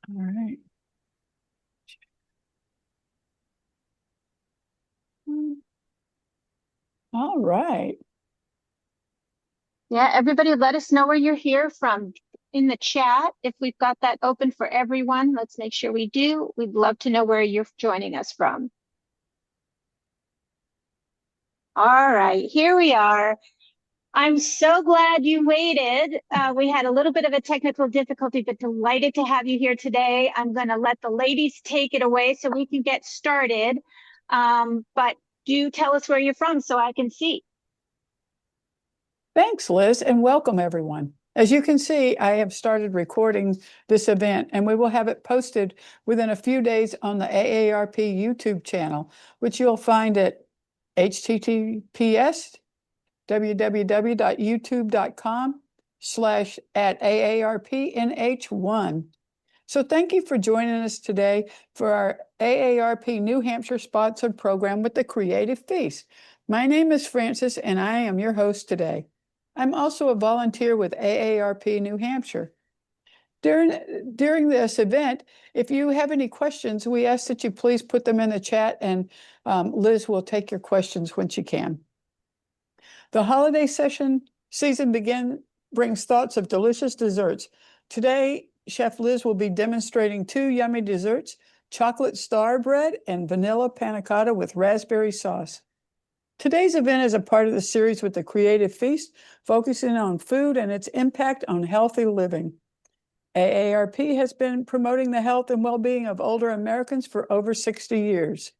All right. All right. Yeah, everybody let us know where you're here from in the chat. If we've got that open for everyone, let's make sure we do. We'd love to know where you're joining us from. All right, here we are. I'm so glad you waited. We had a little bit of a technical difficulty, but delighted to have you here today. I'm going to let the ladies take it away so we can get started. But do tell us where you're from so I can see. Thanks, Liz, and welcome everyone. As you can see, I have started recording this event and we will have it posted within a few days on the AARP YouTube channel, which you'll find at https://www.youtube.com/@AARPNH1. So thank you for joining us today for our AARP New Hampshire sponsored program with the Creative Feast. My name is Frances and I am your host today. I'm also a volunteer with AARP New Hampshire. During this event, if you have any questions, we ask that you please put them in the chat and Liz will take your questions when she can. The holiday season brings thoughts of delicious desserts. Today, Chef Liz will be demonstrating two yummy desserts, chocolate star bread and vanilla panna cotta with raspberry sauce. Today's event is a part of the series with the Creative Feast, focusing on food and its impact on healthy living. AARP has been promoting the health and well-being of older Americans for over 60 years.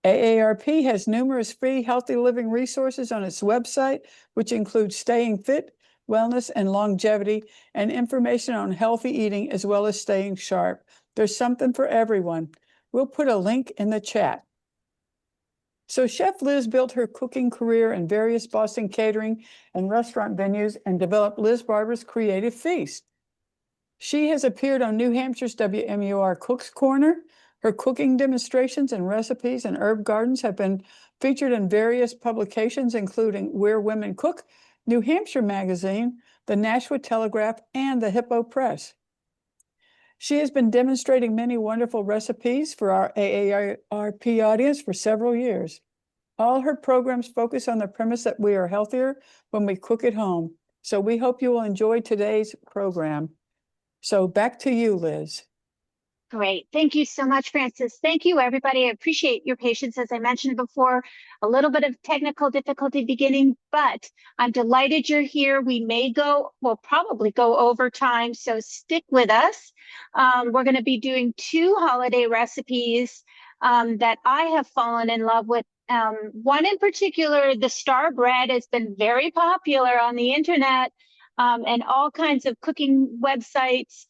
AARP has numerous free healthy living resources on its website, which include staying fit, wellness, and longevity, and information on healthy eating as well as staying sharp. There's something for everyone. We'll put a link in the chat. So Chef Liz built her cooking career in various Boston catering and restaurant venues and developed Liz Barber's Creative Feast. She has appeared on New Hampshire's WMUR Cook's Corner. Her cooking demonstrations and recipes and herb gardens have been featured in various publications, including Where Women Cook, New Hampshire Magazine, the Nashua Telegraph, and the Hippo Press. She has been demonstrating many wonderful recipes for our AARP audience for several years. All her programs focus on the premise that we are healthier when we cook at home. So we hope you will enjoy today's program. So back to you, Liz. Great. Thank you so much, Frances. Thank you, everybody. I appreciate your patience. As I mentioned before, a little bit of technical difficulty beginning, but I'm delighted you're here. We'll probably go over time, so stick with us. We're going to be doing two holiday recipes that I have fallen in love with. One in particular, the star bread, has been very popular on the internet and all kinds of cooking websites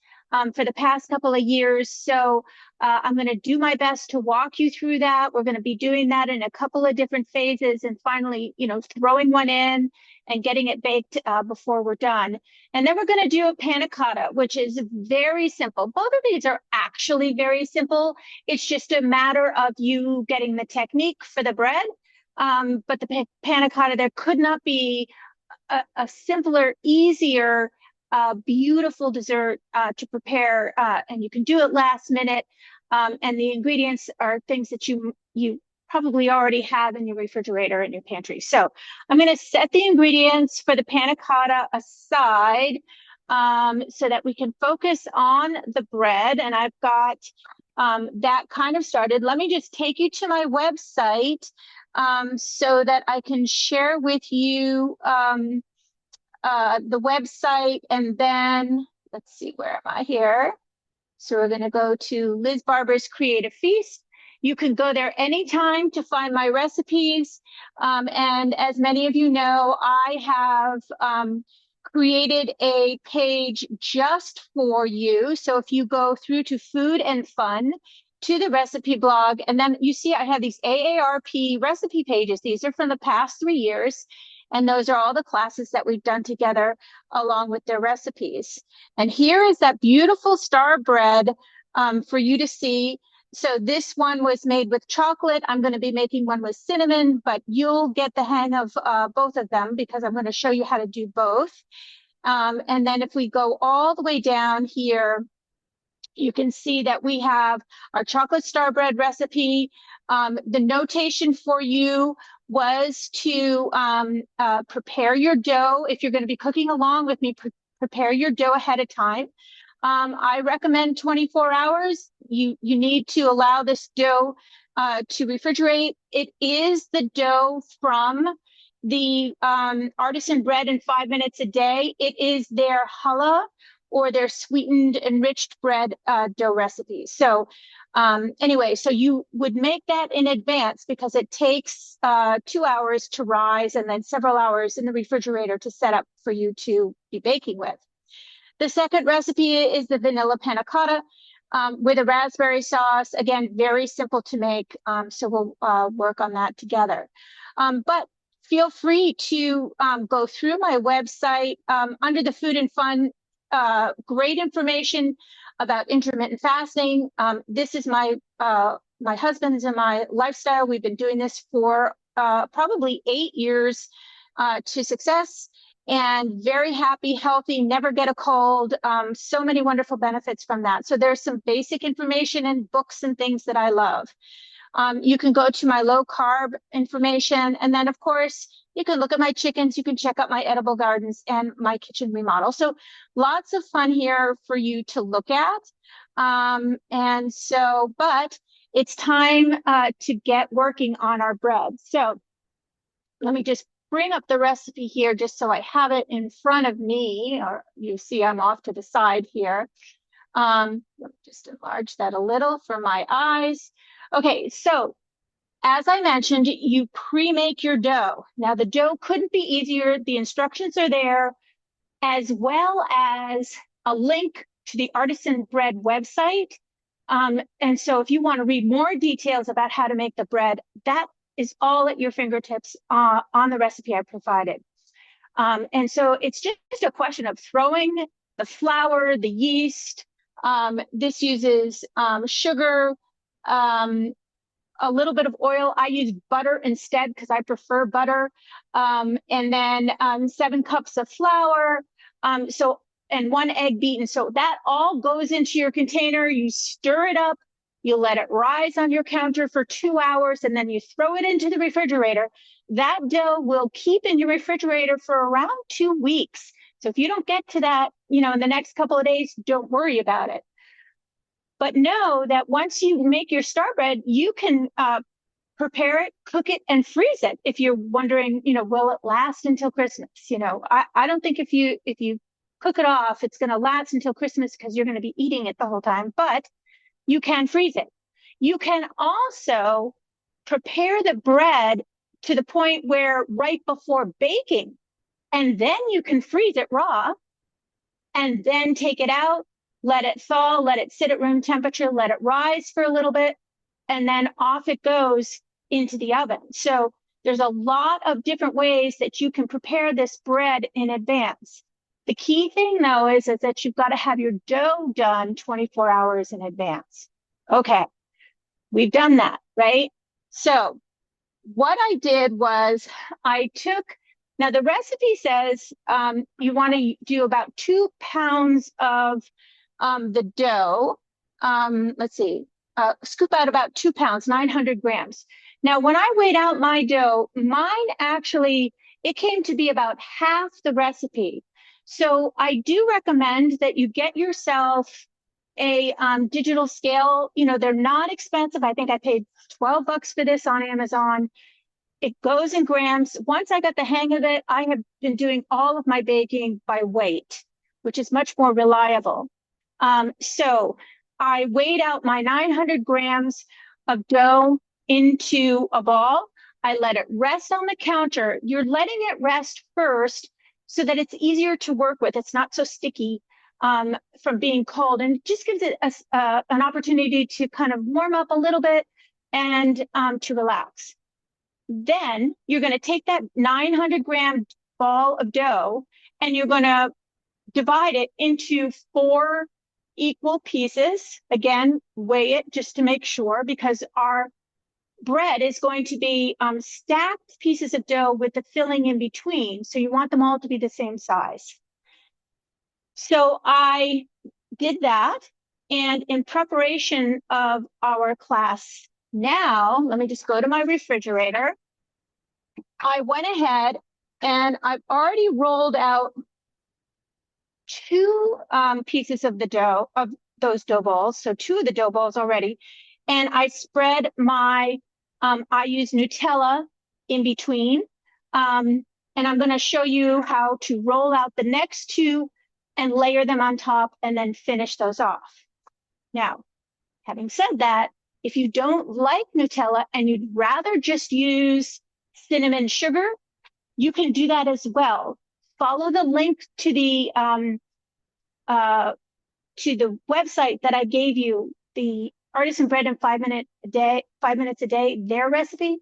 for the past couple of years. So I'm going to do my best to walk you through that. We're going to be doing that in a couple of different phases and finally, throwing one in and getting it baked before we're done. And then we're going to do a panna cotta, which is very simple. Both of these are actually very simple. It's just a matter of you getting the technique for the bread. But the panna cotta, there could not be a simpler, easier, beautiful dessert to prepare, and you can do it last minute. And the ingredients are things that you probably already have in your refrigerator in your pantry. So I'm going to set the ingredients for the panna cotta aside so that we can focus on the bread. And I've got that kind of started. Let me just take you to my website so that I can share with you the website, and then let's see, where am I here? So we're going to go to Liz Barber's Creative Feast. You can go there anytime to find my recipes. And as many of you know, I have created a page just for you. So if you go through to Food and Fun, to the recipe blog, and then you see I have these AARP recipe pages. These are from the past 3 years. And those are all the classes that we've done together along with their recipes. And here is that beautiful star bread for you to see. So this one was made with chocolate. I'm going to be making one with cinnamon, but you'll get the hang of both of them because I'm going to show you how to do both. And then if we go all the way down here You can see that we have our chocolate star bread recipe. The notation for you was to prepare your dough. If you're going to be cooking along with me, prepare your dough ahead of time. I recommend 24 hours. You need to allow this dough to refrigerate. It is the dough from the artisan bread in 5 minutes a day. It is their challah, or their sweetened enriched bread dough recipes. So anyway, so you would make that in advance because it takes 2 hours to rise and then several hours in the refrigerator to set up for you to be baking with. The second recipe is the vanilla panna cotta with a raspberry sauce. Again, very simple to make, so we'll work on that together. But feel free to go through my website under the food and fun. Great information about intermittent fasting. This is my husband's and my lifestyle. We've been doing this for probably 8 years to success, and very happy, healthy, never get a cold. So many wonderful benefits from that. So there's some basic information and books and things that I love. You can go to my low carb information. And then, of course, you can look at my chickens. You can check out my edible gardens and my kitchen remodel. So lots of fun here for you to look at. But it's time to get working on our bread. So let me just bring up the recipe here just so I have it in front of me. Or you see I'm off to the side here. Let me just enlarge that a little for my eyes. Okay, so as I mentioned, you pre-make your dough. Now, the dough couldn't be easier. The instructions are there, as well as a link to the Artisan Bread website. And so if you want to read more details about how to make the bread, that is all at your fingertips on the recipe I provided. And so it's just a question of throwing the flour, the yeast. This uses sugar, a little bit of oil. I use butter instead because I prefer butter. And then 7 cups of flour. And 1 egg beaten. So that all goes into your container. You stir it up. You let it rise on your counter for 2 hours, and then you throw it into the refrigerator. That dough will keep in your refrigerator for around 2 weeks. So if you don't get to that, in the next couple of days, don't worry about it. But know that once you make your star bread, you can prepare it, cook it, and freeze it. If you're wondering, will it last until Christmas? I don't think if you cook it off, it's going to last until Christmas because you're going to be eating it the whole time. But you can freeze it. You can also prepare the bread to the point where right before baking, and then you can freeze it raw, and then take it out, let it thaw, let it sit at room temperature, let it rise for a little bit, and then off it goes into the oven. So there's a lot of different ways that you can prepare this bread in advance. The key thing, though, is that you've got to have your dough done 24 hours in advance. Okay, we've done that, right? So what I did was now the recipe says you want to do about 2 pounds of the dough. Let's see, scoop out about 2 pounds, 900 grams. Now, when I weighed out my dough, mine actually, it came to be about half the recipe. So I do recommend that you get yourself a digital scale. They're not expensive. I think I paid $12 for this on Amazon. It goes in grams. Once I got the hang of it, I have been doing all of my baking by weight, which is much more reliable. So I weighed out my 900 grams of dough into a ball. I let it rest on the counter. You're letting it rest first so that it's easier to work with. It's not so sticky from being cold, and it just gives it an opportunity to kind of warm up a little bit and to relax. Then you're going to take that 900-gram ball of dough and you're going to divide it into 4 equal pieces. Again, weigh it just to make sure, because our bread is going to be stacked pieces of dough with the filling in between. So you want them all to be the same size. So I did that. And in preparation of our class now, let me just go to my refrigerator. I went ahead and I've already rolled out two pieces of the dough, of those dough balls. So two of the dough balls already. And I spread my, I use Nutella in between. And I'm going to show you how to roll out the next two and layer them on top and then finish those off. Now, having said that, if you don't like Nutella and you'd rather just use cinnamon sugar, you can do that as well. Follow the link to the website that I gave you, the Artisan Bread in 5 minutes a day, their recipe.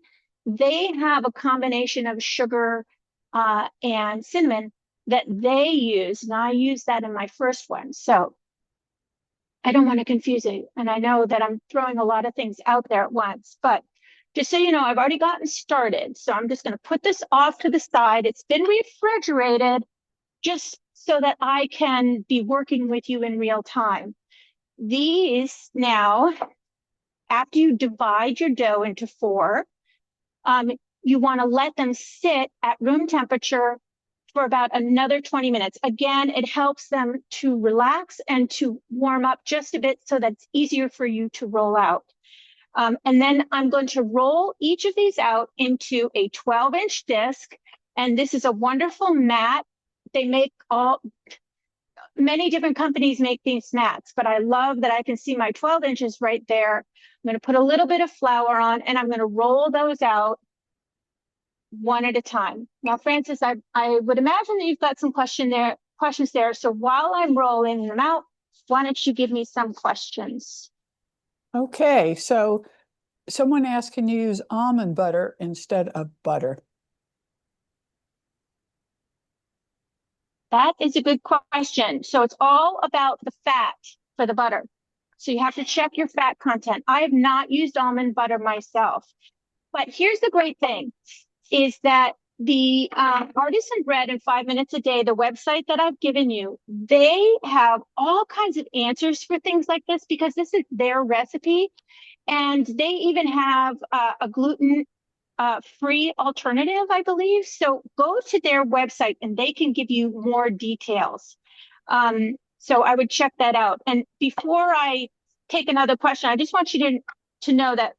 They have a combination of sugar and cinnamon that they use, and I use that in my first one. So I don't want to confuse it. And I know that I'm throwing a lot of things out there at once, but just so you know, I've already gotten started. So I'm just going to put this off to the side. It's been refrigerated just so that I can be working with you in real time. These now, after you divide your dough into four, you want to let them sit at room temperature for about another 20 minutes. Again, it helps them to relax and to warm up just a bit so that it's easier for you to roll out. And then I'm going to roll each of these out into a 12-inch disc. And this is a wonderful mat. They make many different companies make these mats, but I love that I can see my 12 inches right there. I'm going to put a little bit of flour on and I'm going to roll those out one at a time. Now, Francis, I would imagine that you've got some questions there. So while I'm rolling them out, why don't you give me some questions? Okay, so someone asked, can you use almond butter instead of butter? That is a good question. So it's all about the fat for the butter. So you have to check your fat content. I have not used almond butter myself, but here's the great thing is that the Artisan Bread in 5 minutes a day, the website that I've given you, they have all kinds of answers for things like this because this is their recipe. And they even have a gluten free alternative, I believe. So go to their website and they can give you more details. So I would check that out. And before I take another question, I just want you to know that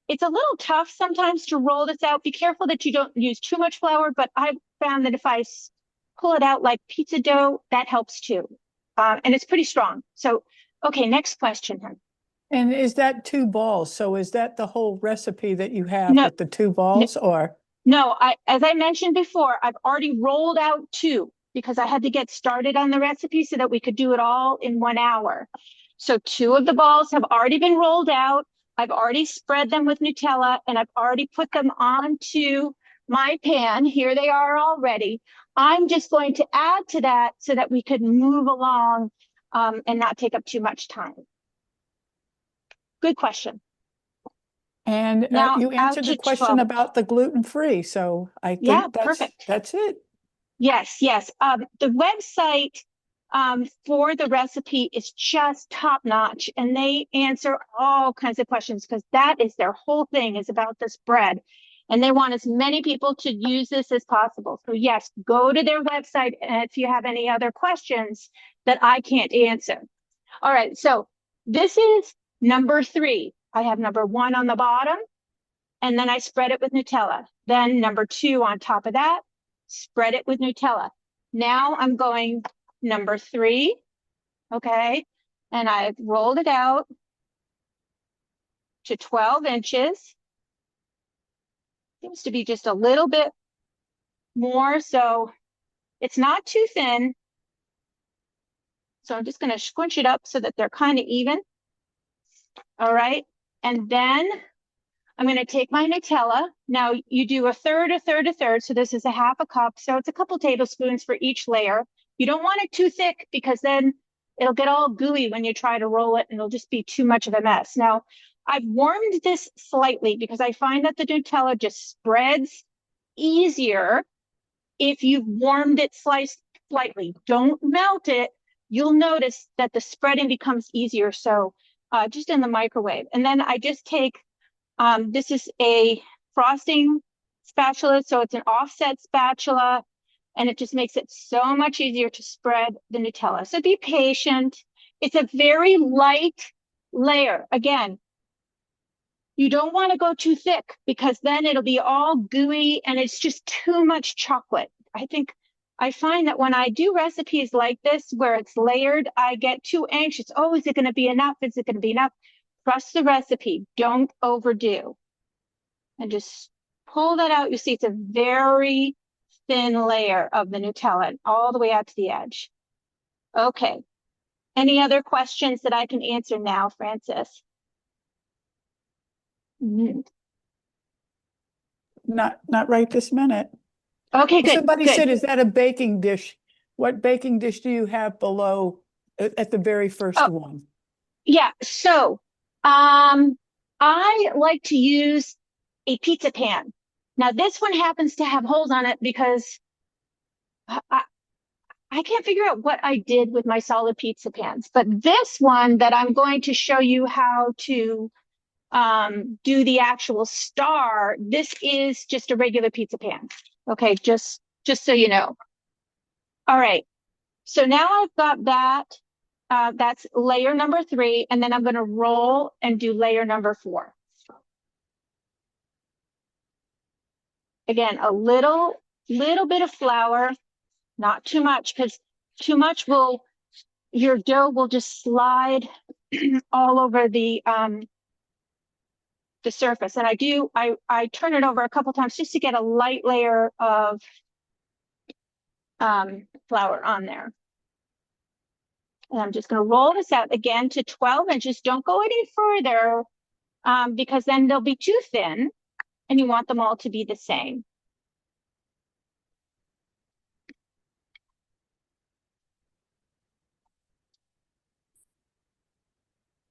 it's a little tough sometimes to roll this out. Be careful that you don't use too much flour, but I've found that if I pull it out like pizza dough, that helps too. And it's pretty strong. So, okay, next question, hun. And is that two balls? So is that the whole recipe that you have No, with the two balls or? no, as I mentioned before, I've already rolled out two because I had to get started on the recipe so that we could do it all in 1 hour. So two of the balls have already been rolled out. I've already spread them with Nutella and I've already put them onto my pan. Here they are already. I'm just going to add to that so that we could move along and not take up too much time. Good question. And Now you answered the question 12. about the gluten-free. So I Yeah, think perfect. that's it. Yes, yes. The website for the recipe is just top notch and they answer all kinds of questions because that is their whole thing is about this bread. And they want as many people to use this as possible. So yes, go to their website if you have any other questions that I can't answer. All right, so this is number 3. I have number 1 on the bottom and then I spread it with Nutella. Then number 2 on top of that, spread it with Nutella. Now I'm going number 3, okay? And I've rolled it out to 12 inches. Seems to be just a little bit more, so it's not too thin. So I'm just gonna squinch it up so that they're kind of even. All right, and then I'm gonna take my Nutella. Now you do a third, a third, a third. So this is a half a cup. So it's a couple tablespoons for each layer. You don't want it too thick because then it'll get all gooey when you try to roll it and it'll just be too much of a mess. Now, I've warmed this slightly because I find that the Nutella just spreads easier if you've warmed it slightly. Don't melt it, you'll notice that the spreading becomes easier. So just in the microwave. And then I just take, this is a frosting spatula, so it's an offset spatula, and it just makes it so much easier to spread the Nutella. So be patient. It's a very light layer. Again, you don't want to go too thick because then it'll be all gooey and it's just too much chocolate. I find that when I do recipes like this where it's layered, I get too anxious. Oh, is it going to be enough? Is it going to be enough? Trust the recipe. Don't overdo. And just pull that out. You see it's a very thin layer of the Nutella all the way out to the edge. Okay. Any other questions that I can answer now, Francis? Not right this minute. Okay, good. Somebody Good. said, is that a baking dish? What baking dish do you have below at the very first one? Yeah. So, I like to use a pizza pan. Now, this one happens to have holes on it because I can't figure out what I did with my solid pizza pans. But this one that I'm going to show you how to do the actual star, this is just a regular pizza pan. Okay, just so you know. All right. So now I've got that. That's layer number 3, and then I'm going to roll and do layer number 4. Again, a little bit of flour, not too much, because too much your dough will just slide all over the surface. And I turn it over a couple times just to get a light layer of flour on there. And I'm just going to roll this out again to 12 inches. Don't go any further because then they'll be too thin and you want them all to be the same.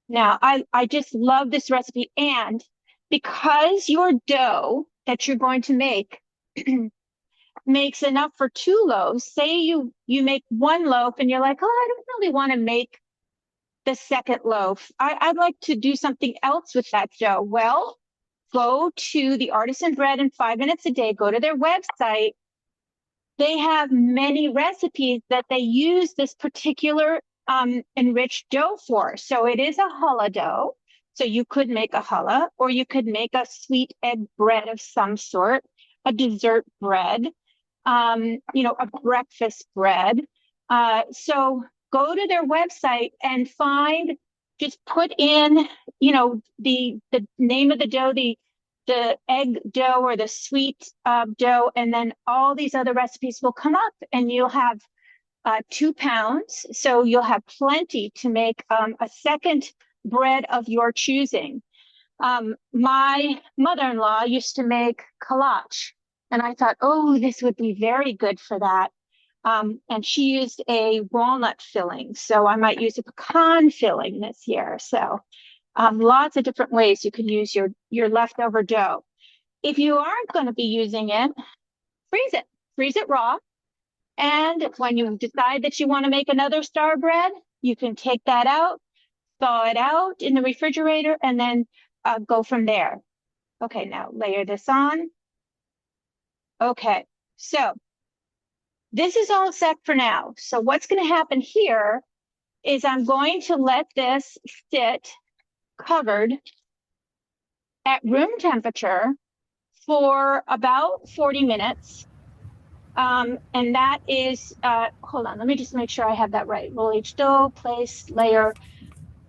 Now, I just love this recipe. And because your dough that you're going to make makes enough for 2 loaves, say you make 1 loaf and you're like, oh, I don't really want to make the second loaf. I'd like to do something else with that dough. Well, go to the Artisan Bread in 5 minutes a day, go to their website. They have many recipes that they use this particular enriched dough for. So it is a challah dough. So you could make a challah, or you could make a sweet egg bread of some sort, a dessert bread, a breakfast bread. So go to their website and just put in, the name of the dough, the egg dough or the sweet dough, and then all these other recipes will come up and you'll have 2 pounds. So you'll have plenty to make a second bread of your choosing. My mother-in-law used to make kolache, and I thought, oh, this would be very good for that. And she used a walnut filling, so I might use a pecan filling this year. So lots of different ways you can use your leftover dough. If you aren't going to be using it, freeze it raw. And when you decide that you want to make another star bread, you can take that out, thaw it out in the refrigerator, and then go from there. Okay, now layer this on. Okay, so this is all set for now. So what's going to happen here is I'm going to let this sit covered at room temperature for about 40 minutes. And that is, hold on, let me just make sure I have that right. Roll each dough, place, layer.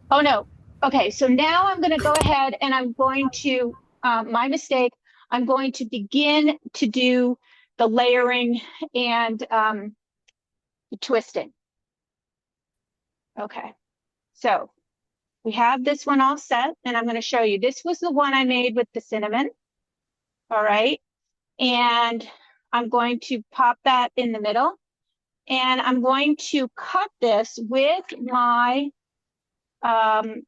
Oh no. Okay, so now I'm going to go ahead and I'm going to, my mistake, I'm going to begin to do the layering and the twisting. Okay, so we have this one all set, and I'm going to show you. This was the one I made with the cinnamon. All right, and I'm going to pop that in the middle, and I'm going to cut this with my, I've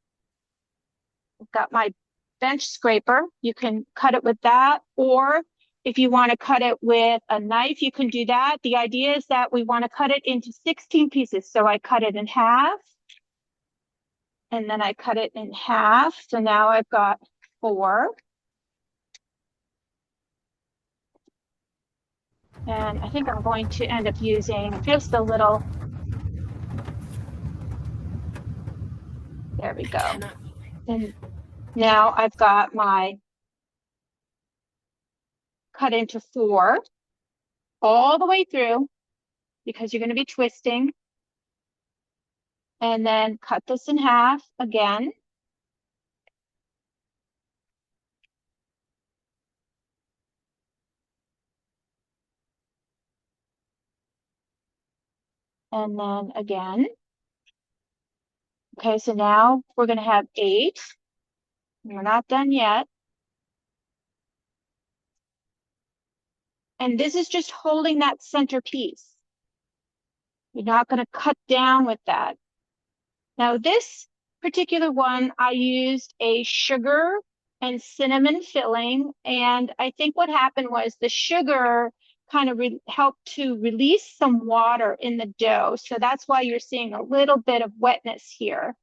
got my bench scraper. You can cut it with that, or If you want to cut it with a knife, you can do that. The idea is that we want to cut it into 16 pieces. So I cut it in half, and then I cut it in half. So now I've got 4. And I think I'm going to end up using just a little. There we go. And now I've got my cut into 4 all the way through, because you're going to be twisting. And then cut this in half again. And then again. Okay, so now we're going to have 8. We're not done yet. And this is just holding that center piece. You're not going to cut down with that. Now this particular one, I used a sugar and cinnamon filling. And I think what happened was the sugar kind of helped to release some water in the dough. So that's why you're seeing a little bit of wetness here.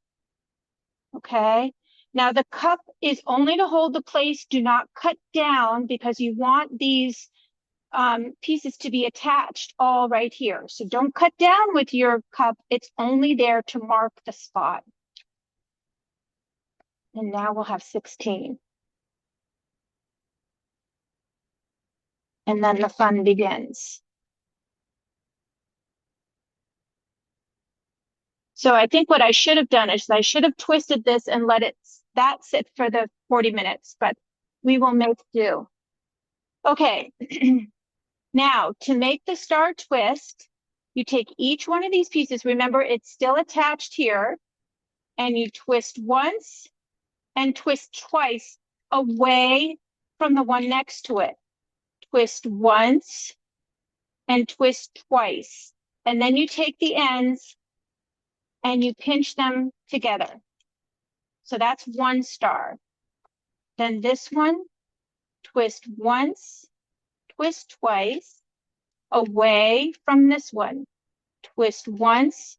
Okay. Now the cup is only to hold the place. Do not cut down, because you want these pieces to be attached all right here. So don't cut down with your cup. It's only there to mark the spot. And now we'll have 16. And then the fun begins. So I think what I should have done is I should have twisted this and let that sit for the 40 minutes, but we will make do. Okay. Now, to make the star twist, you take each one of these pieces. Remember, it's still attached here. And you twist once and twist twice away from the one next to it. Twist once and twist twice. And then you take the ends and you pinch them together. So that's one star. Then this one, twist once, twist twice, away from this one. Twist once,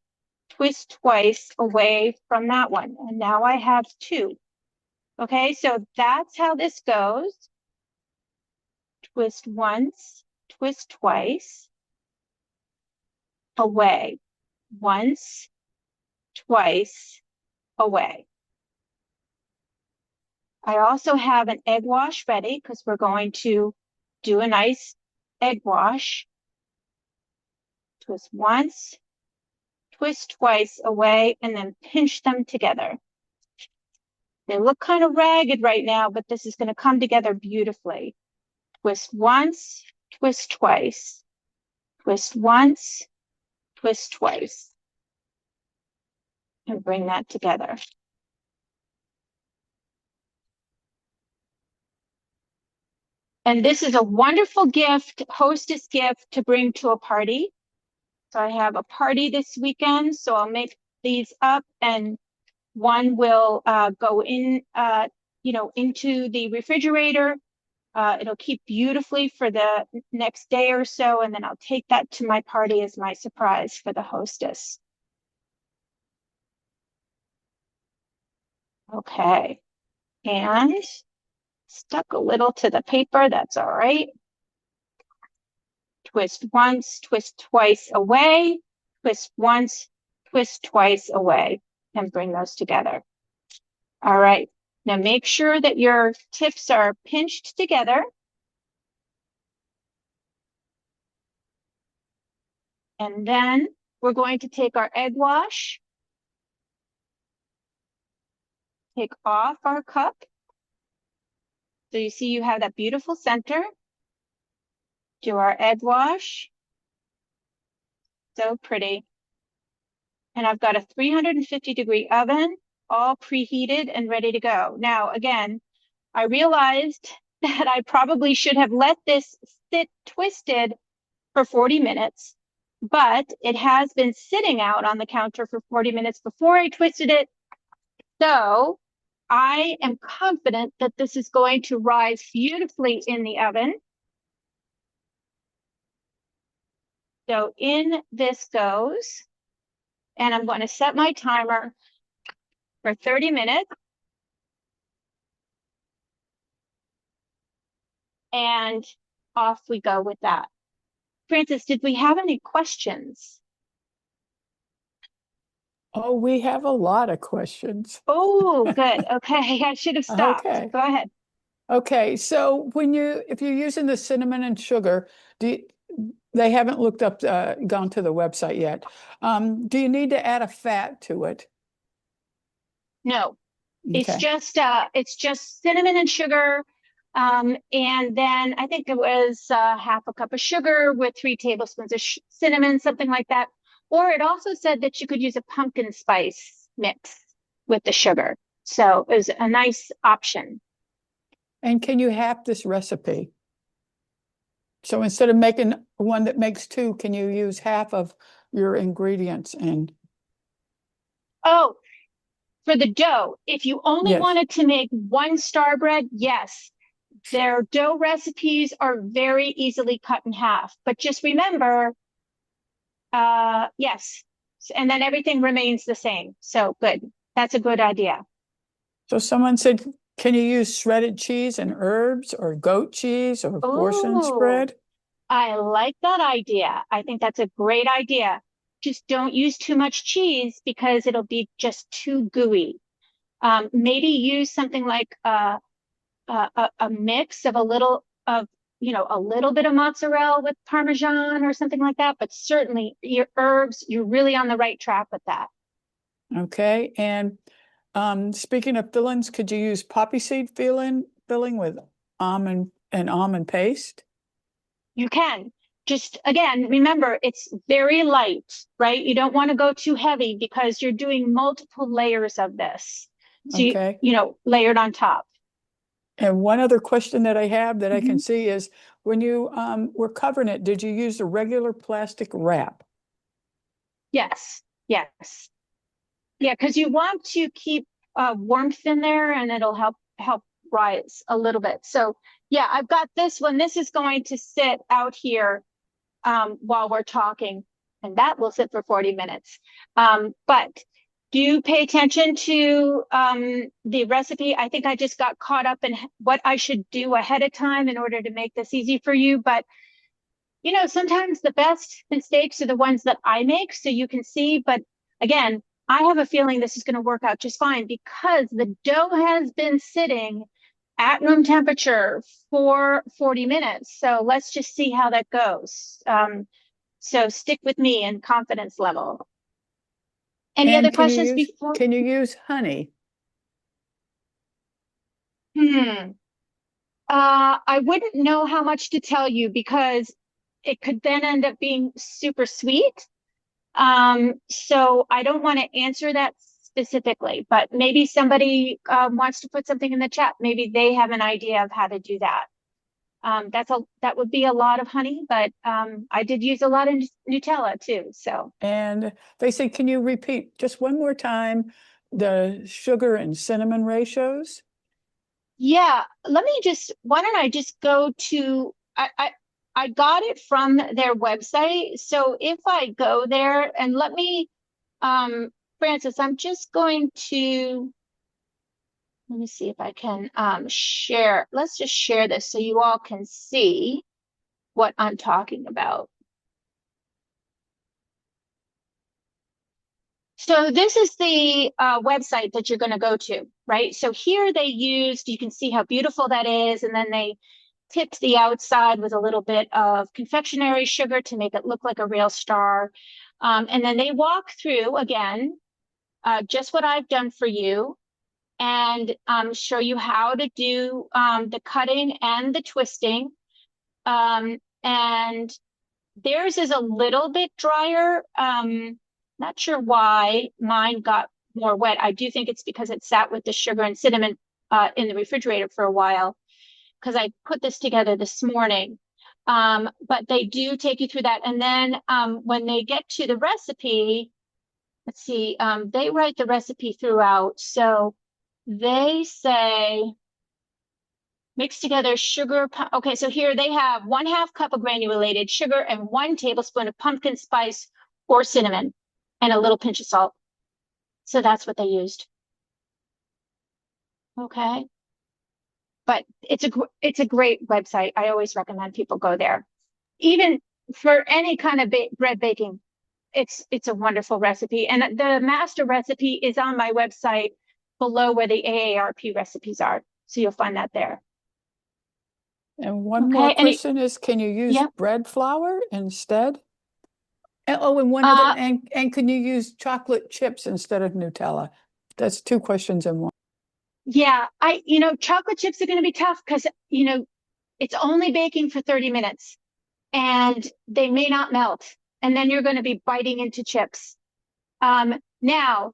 twist twice, away from that one. And now I have 2. Okay, so that's how this goes. Twist once, twist twice, away. Once, twice, away. I also have an egg wash ready, because we're going to do a nice egg wash. Twist once, twist twice, away, and then pinch them together. They look kind of ragged right now, but this is going to come together beautifully. Twist once, twist twice, twist once, twist twice, and bring that together. And this is a wonderful gift, hostess gift, to bring to a party. So I have a party this weekend, so I'll make these up, and one will go in, into the refrigerator. It'll keep beautifully for the next day or so, and then I'll take that to my party as my surprise for the hostess. Okay, and stuck a little to the paper, that's all right. Twist once, twist twice, away, twist once, twist twice, away, and bring those together. All right, now make sure that your tips are pinched together. And then we're going to take our egg wash, take off our cup. So you see you have that beautiful center. Do our egg wash. So pretty. And I've got a 350-degree oven, all preheated and ready to go. Now, again, I realized that I probably should have let this sit twisted for 40 minutes, but it has been sitting out on the counter for 40 minutes before I twisted it. So I am confident that this is going to rise beautifully in the oven. So in this goes, and I'm going to set my timer for 30 minutes. And off we go with that. Francis, did we have any questions? Oh, we have a lot of questions. Oh, good. Okay, I should have stopped. Okay. Go ahead. Okay. So if you're using the cinnamon and sugar, they haven't looked up, gone to the website yet. Do you need to add a fat to it? No, Okay. it's just cinnamon and sugar. And then I think it was half a cup of sugar with 3 tablespoons of cinnamon, something like that. Or it also said that you could use a pumpkin spice mix with the sugar. So it was a nice option. And can you have this recipe? So instead of making one that makes two, can you use half of your ingredients? And Oh, for the dough, if you only yes. wanted to make one star bread, yes, their dough recipes are very easily cut in half. But just remember, yes, and then everything remains the same. So good. That's a good idea. So someone said, can you use shredded cheese and herbs or goat cheese or portion Oh, spread? I like that idea. I think that's a great idea. Just don't use too much cheese because it'll be just too gooey. Maybe use something like a mix of a little of, a little bit of mozzarella with Parmesan or something like that. But certainly your herbs, you're really on the right track with that. Okay. And speaking of fillings, could you use poppy seed filling with almond paste? You can. Just again, remember it's very light, right? You don't want to go too heavy because you're doing multiple layers of this. So Okay. layered on top. And one other question that I have that I can Mhm. see is when you were covering it, did you use a regular plastic wrap? Yes, yes. Yeah, because you want to keep warmth in there and it'll help rise a little bit. So yeah, I've got this one. This is going to sit out here while we're talking, and that will sit for 40 minutes. But do pay attention to the recipe. I think I just got caught up in what I should do ahead of time in order to make this easy for you. But sometimes the best mistakes are the ones that I make, so you can see. But again, I have a feeling this is going to work out just fine because the dough has been sitting at room temperature for 40 minutes. So let's just see how that goes. So stick with me in confidence level. Any other And questions before? can you use honey? Hmm. I wouldn't know how much to tell you because it could then end up being super sweet. So I don't want to answer that specifically, but maybe somebody wants to put something in the chat. Maybe they have an idea of how to do that. That would be a lot of honey, but I did use a lot of Nutella too. So And they say, can you repeat just one more time the sugar and cinnamon ratios? yeah, why don't I just go to, I got it from their website. So if I go there and Francis, I'm just going to, let me see if I can share. Let's just share this so you all can see what I'm talking about. So this is the website that you're going to go to, right? So here you can see how beautiful that is. And then they tipped the outside with a little bit of confectionery sugar to make it look like a real star. And then they walk through again, just what I've done for you and show you how to do the cutting and the twisting. And theirs is a little bit drier. Not sure why mine got more wet. I do think it's because it sat with the sugar and cinnamon in the refrigerator for a while because I put this together this morning. But they do take you through that. And then when they get to the recipe, let's see, they write the recipe throughout. So they say, Mix together sugar. Okay, so here they have 1/2 cup of granulated sugar and 1 tablespoon of pumpkin spice or cinnamon and a little pinch of salt. So that's what they used. Okay. But it's a great website. I always recommend people go there. Even for any kind of bread baking, it's a wonderful recipe. And the master recipe is on my website below where the AARP recipes are. So you'll find that there. And one more Okay. And question is, can you use yeah. bread flour instead? And one other, Uh, and can you use chocolate chips instead of Nutella? That's two questions in one. yeah, chocolate chips are going to be tough because, it's only baking for 30 minutes and they may not melt. And then you're going to be biting into chips. Now,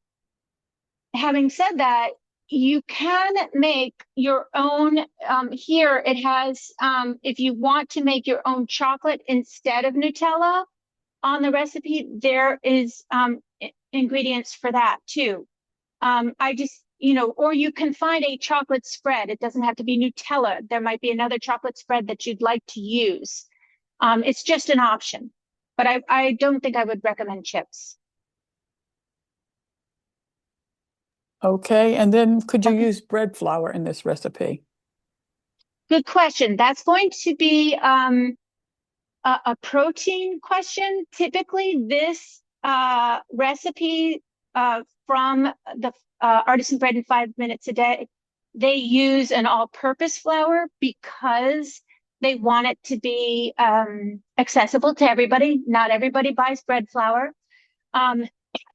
having said that, you can make your own. Here it has, if you want to make your own chocolate instead of Nutella on the recipe, there is ingredients for that too. I just, or you can find a chocolate spread. It doesn't have to be Nutella. There might be another chocolate spread that you'd like to use. It's just an option, but I don't think I would recommend chips. Okay, and then could you Okay. use bread flour in this recipe? Good question. That's going to be a protein question. Typically, this recipe from the Artisan Bread in 5 minutes a day, they use an all-purpose flour because they want it to be accessible to everybody. Not everybody buys bread flour. Um,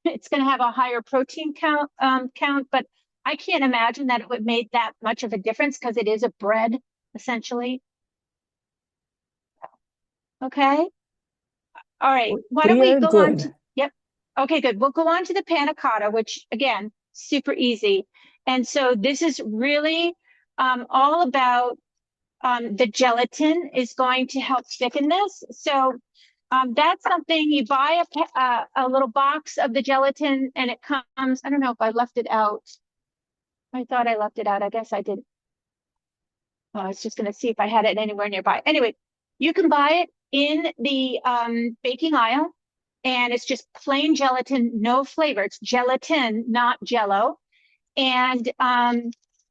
it's going to have a higher protein count, but I can't imagine that it would make that much of a difference because it is a bread essentially. Okay. All right. Why don't We we are go on to, good. yep. Okay, good. We'll go on to the panna cotta, which again, super easy. And so this is really all about the gelatin is going to help thicken this. So that's something you buy a little box of the gelatin and it comes, I don't know if I left it out. I thought I left it out. I guess I did. I was just going to see if I had it anywhere nearby. Anyway, you can buy it in the baking aisle, and it's just plain gelatin, no flavor. It's gelatin, not jello. And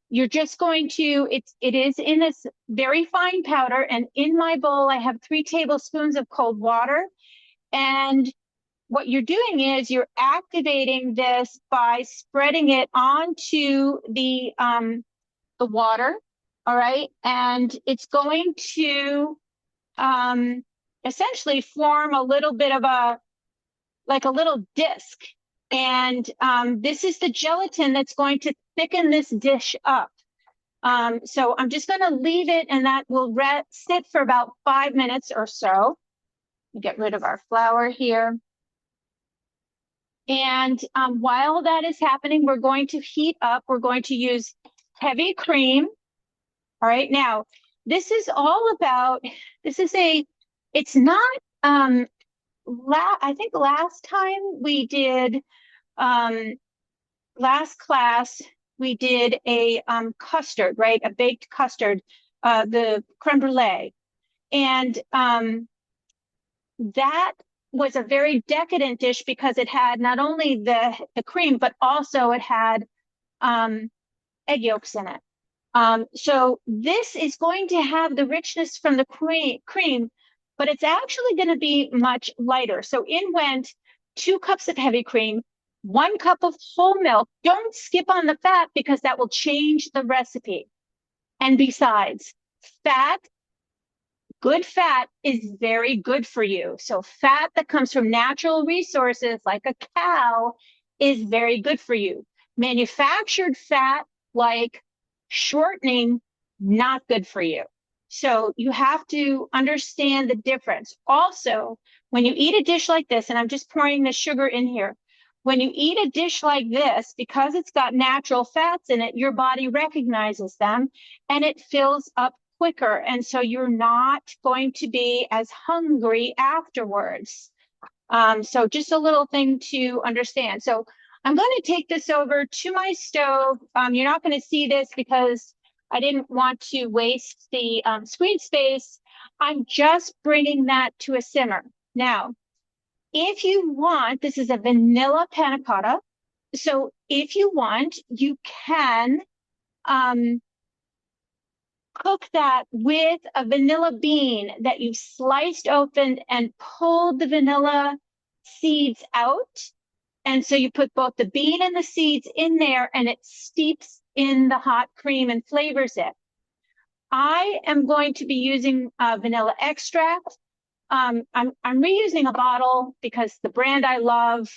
you're just going to, it is in this very fine powder. And in my bowl, I have 3 tablespoons of cold water. And what you're doing is you're activating this by spreading it onto the water. All right. And it's going to um, essentially form a little bit of like a little disc. And this is the gelatin that's going to thicken this dish up. So I'm just going to leave it and that will sit for about 5 minutes or so. Get rid of our flour here. And while that is happening, we're going to heat up. We're going to use heavy cream. All right. Now, this is all about, it's not, I think last time we did, last class, we did a custard, right? A baked custard, the creme brulee. And that was a very decadent dish because it had not only the cream, but also it had egg yolks in it. So this is going to have the richness from the cream, but it's actually going to be much lighter. So in went 2 cups of heavy cream, 1 cup of whole milk. Don't skip on the fat because that will change the recipe. And besides, good fat is very good for you. So fat that comes from natural resources like a cow is very good for you. Manufactured fat like shortening, not good for you. So you have to understand the difference. Also, when you eat a dish like this, and I'm just pouring the sugar in here, when you eat a dish like this, because it's got natural fats in it, your body recognizes them and it fills up quicker. And so you're not going to be as hungry afterwards. So just a little thing to understand. So I'm going to take this over to my stove. You're not going to see this because I didn't want to waste the screen space. I'm just bringing that to a simmer. Now, if you want, this is a vanilla panna cotta. So if you want, you can cook that with a vanilla bean that you've sliced open and pulled the vanilla seeds out. And so you put both the bean and the seeds in there and it steeps in the hot cream and flavors it. I am going to be using vanilla extract. I'm reusing a bottle because the brand I love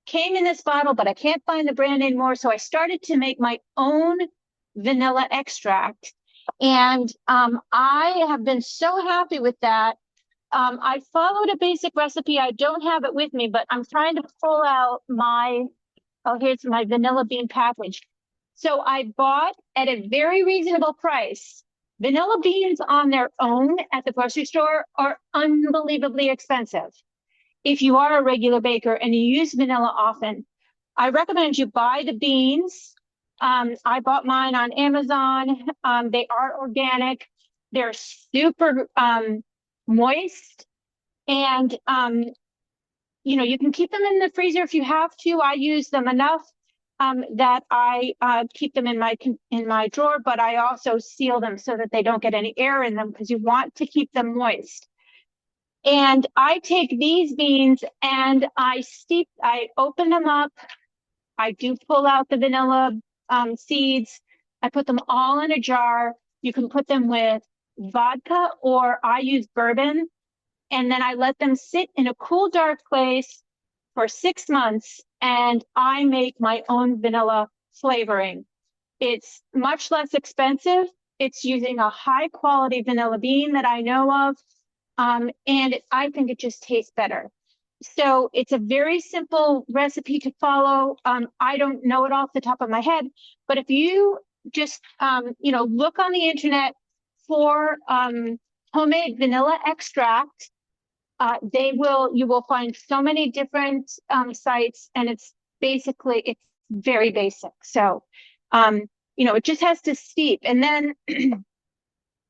came in this bottle, but I can't find the brand anymore. So I started to make my own vanilla extract. And I have been so happy with that. I followed a basic recipe. I don't have it with me, but I'm trying to pull out my, oh, here's my vanilla bean package. So I bought at a very reasonable price. Vanilla beans on their own at the grocery store are unbelievably expensive. If you are a regular baker and you use vanilla often, I recommend you buy the beans. I bought mine on Amazon. They are organic. They're super moist. And, you can keep them in the freezer if you have to. I use them enough that I keep them in my drawer, but I also seal them so that they don't get any air in them because you want to keep them moist. And I take these beans and I open them up. I do pull out the vanilla seeds. I put them all in a jar. You can put them with vodka or I use bourbon. And then I let them sit in a cool, dark place for 6 months and I make my own vanilla flavoring. It's much less expensive. It's using a high quality vanilla bean that I know of. And I think it just tastes better. So it's a very simple recipe to follow. I don't know it off the top of my head, but if you just, look on the internet for homemade vanilla extract, you will find so many different sites, and it's very basic. So, it just has to steep. And then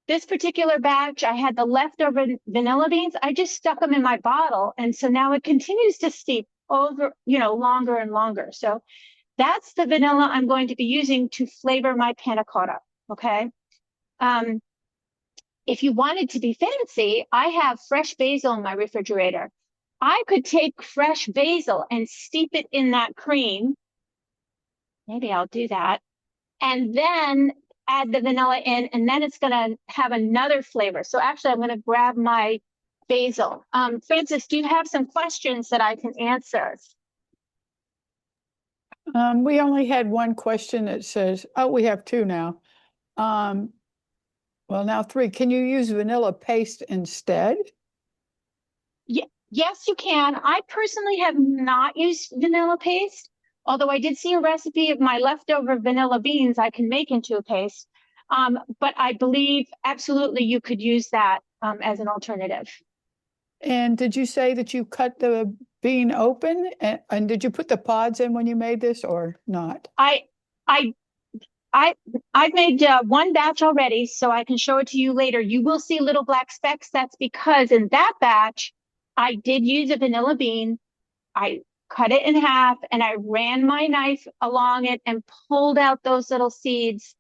this particular batch, I had the leftover vanilla beans. I just stuck them in my bottle. And so now it continues to steep over, longer and longer. So that's the vanilla I'm going to be using to flavor my panna cotta. Okay. If you wanted to be fancy, I have fresh basil in my refrigerator. I could take fresh basil and steep it in that cream. Maybe I'll do that. And then add the vanilla in, and then it's going to have another flavor. So actually, I'm going to grab my basil. Francis, do you have some questions that I can answer? We only had one question that says, oh, we have two now. Well, now three. Can you use vanilla paste instead? Yes, you can. I personally have not used vanilla paste, although I did see a recipe of my leftover vanilla beans I can make into a paste. But I believe absolutely you could use that as an alternative. And did you say that you cut the bean open and did you put the pods in when you made this or not? I I've made one batch already, so I can show it to you later. You will see little black specks. That's because in that batch, I did use a vanilla bean. I cut it in half and I ran my knife along it and pulled out those little seeds.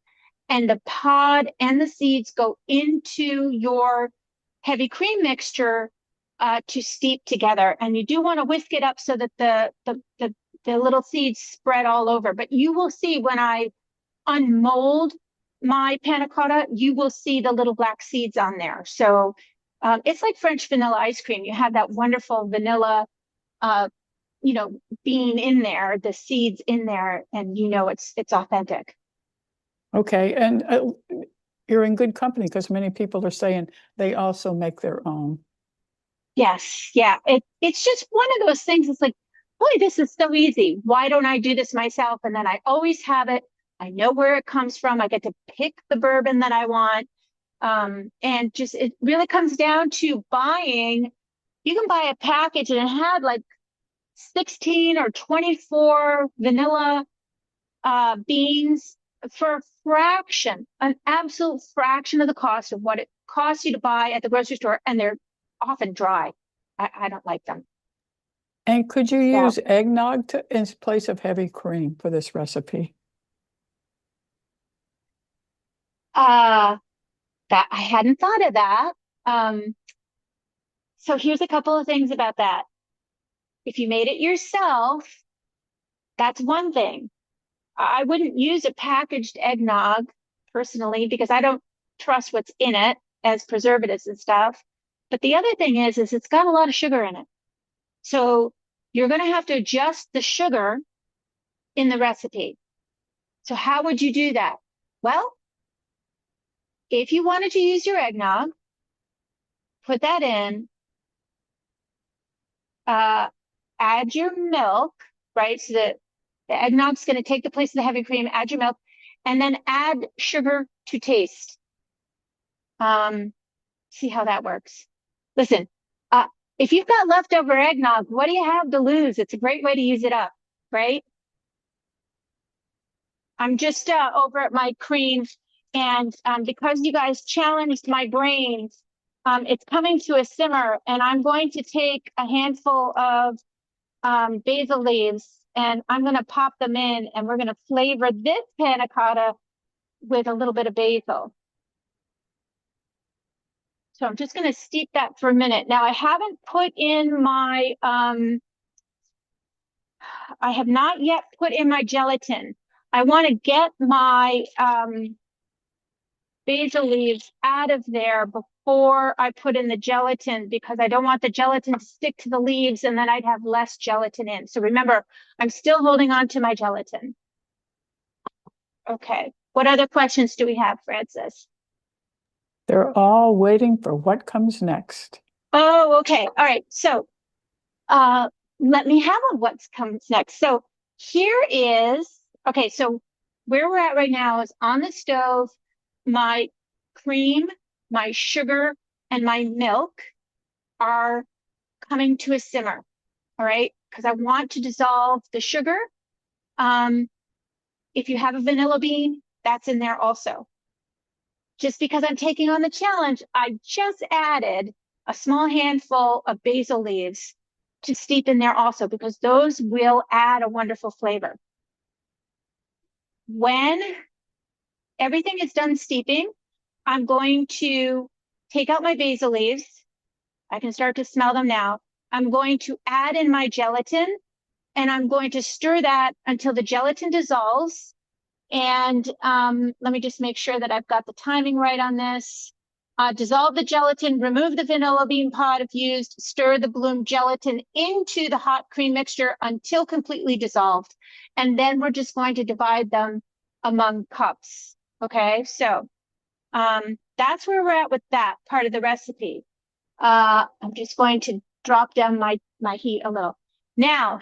And the pod and the seeds go into your heavy cream mixture to steep together. And you do want to whisk it up so that the little seeds spread all over. But you will see when I unmold my panna cotta, you will see the little black seeds on there. So it's like French vanilla ice cream. You have that wonderful vanilla, bean in there, the seeds in there, and it's authentic. Okay, and you're in good company because many people are saying they also make their own. Yes, yeah. It's just one of those things. It's like, boy, this is so easy. Why don't I do this myself? And then I always have it. I know where it comes from. I get to pick the bourbon that I want. And just it really comes down to buying. You can buy a package and it had like 16 or 24 vanilla beans. for a fraction, an absolute fraction of the cost of what it costs you to buy at the grocery store, and they're often dry. I don't like them. And could you So, use eggnog in place of heavy cream for this recipe? uh, that I hadn't thought of that. Um, so here's a couple of things about that. If you made it yourself, that's one thing. I wouldn't use a packaged eggnog personally because I don't trust what's in it as preservatives and stuff. But the other thing is it's got a lot of sugar in it. So you're going to have to adjust the sugar in the recipe. So how would you do that? Well, if you wanted to use your eggnog, put that in, uh, add your milk, right? So that the eggnog's going to take the place of the heavy cream, add your milk, and then add sugar to taste. See how that works. Listen, uh, if you've got leftover eggnog, what do you have to lose? It's a great way to use it up, right? I'm just over at my cream, and because you guys challenged my brain, it's coming to a simmer, and I'm going to take a handful of basil leaves, and I'm going to pop them in, and we're going to flavor this panna cotta with a little bit of basil. So I'm just going to steep that for a minute. Now I haven't put in my, I have not yet put in my gelatin. I want to get my basil leaves out of there before I put in the gelatin because I don't want the gelatin to stick to the leaves and then I'd have less gelatin in. So remember, I'm still holding on to my gelatin. Okay. What other questions do we have, Francis? They're all waiting for what comes next. Oh, okay. All right. So uh, let me have a what's comes next. So here is, okay, so where we're at right now is on the stove, my cream, my sugar, and my milk are coming to a simmer. All right, because I want to dissolve the sugar. Um, if you have a vanilla bean, that's in there also. Just because I'm taking on the challenge, I just added a small handful of basil leaves to steep in there also because those will add a wonderful flavor. When everything is done steeping, I'm going to take out my basil leaves. I can start to smell them now. I'm going to add in my gelatin and I'm going to stir that until the gelatin dissolves. And let me just make sure that I've got the timing right on this. Dissolve the gelatin, remove the vanilla bean pod if used, stir the bloom gelatin into the hot cream mixture until completely dissolved. And then we're just going to divide them among cups. Okay, so that's where we're at with that part of the recipe. I'm just going to drop down my heat a little. Now,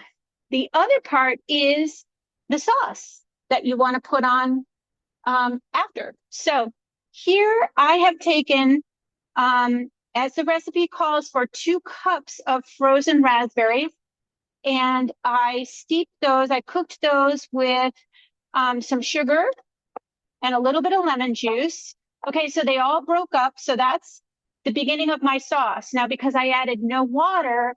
the other part is the sauce that you want to put on after. So here I have taken, as the recipe calls for, 2 cups of frozen raspberries, and I steeped those. I cooked those with some sugar and a little bit of lemon juice. Okay, so they all broke up. So that's the beginning of my sauce. Now, because I added no water,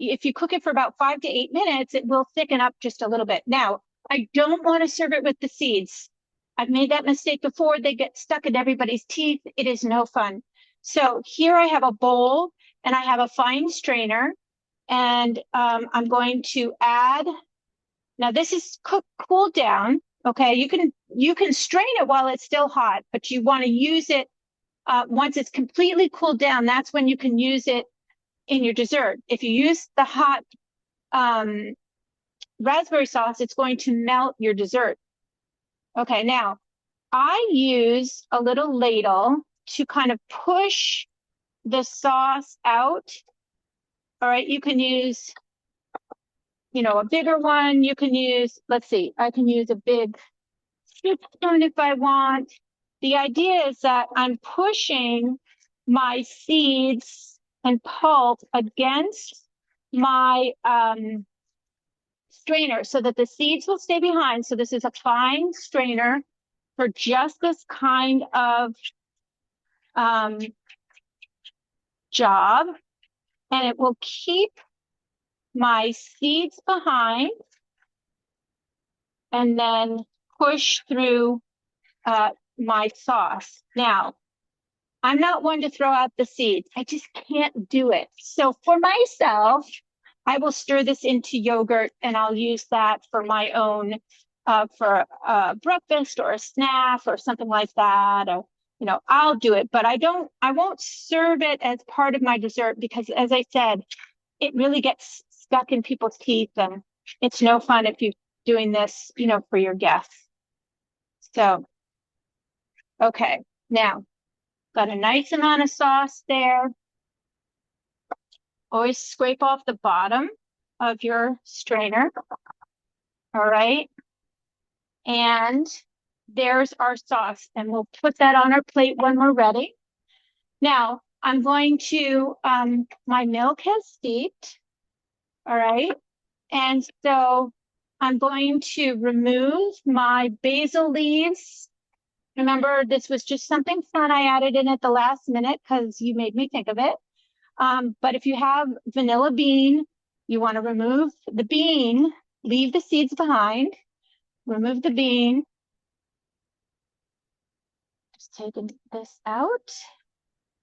if you cook it for about 5 to 8 minutes, it will thicken up just a little bit. Now, I don't want to serve it with the seeds. I've made that mistake before. They get stuck in everybody's teeth. It is no fun. So here I have a bowl and I have a fine strainer, and I'm going to add. Now this is cooled down. Okay, you can strain it while it's still hot, but you want to use it once it's completely cooled down. That's when you can use it in your dessert. If you use the hot raspberry sauce, it's going to melt your dessert. Okay, now I use a little ladle to kind of push the sauce out. All right, you can use, a bigger one. You can use, let's see, I can use a big scoop spoon if I want. The idea is that I'm pushing my seeds and pulp against my strainer so that the seeds will stay behind. So this is a fine strainer for just this kind of job, and it will keep my seeds behind and then push through my sauce. Now, I'm not one to throw out the seeds. I just can't do it. So for myself, I will stir this into yogurt and I'll use that for my own, for breakfast or a snack or something like that. Or, I'll do it, but I won't serve it as part of my dessert because, as I said, it really gets stuck in people's teeth and it's no fun if you're doing this, for your guests. So, okay, now got a nice amount of sauce there. Always scrape off the bottom of your strainer. All right. And there's our sauce. And we'll put that on our plate when we're ready. Now, I'm going to, my milk has steeped. All right. And so I'm going to remove my basil leaves. Remember, this was just something fun I added in at the last minute because you made me think of it. But if you have vanilla bean, you want to remove the bean, leave the seeds behind, remove the bean. Just taking this out.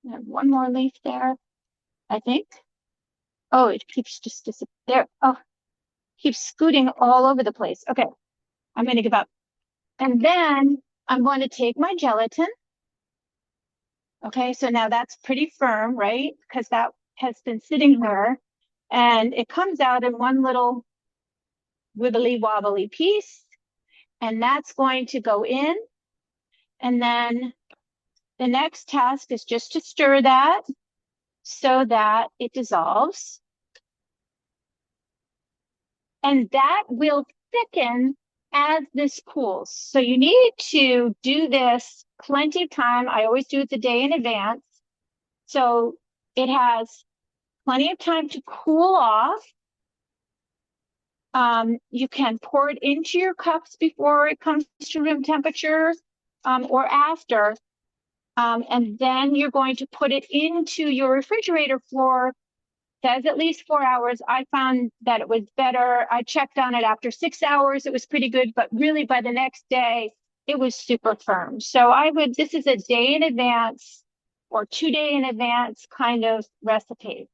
I have one more leaf there, I think. Oh, it keeps just disappearing. Oh, keeps scooting all over the place. Okay, I'm going to give up. And then I'm going to take my gelatin. Okay, so now that's pretty firm, right? Because that has been sitting there. And it comes out in one little wibbly wobbly piece. And that's going to go in. And then the next task is just to stir that so that it dissolves. And that will thicken as this cools. So you need to do this plenty of time. I always do it the day in advance. So it has plenty of time to cool off. You can pour it into your cups before it comes to room temperature or after. And then you're going to put it into your refrigerator for, says at least 4 hours. I found that it was better. I checked on it after 6 hours. It was pretty good, but really by the next day, it was super firm. So this is a day in advance or 2 day in advance kind of recipe.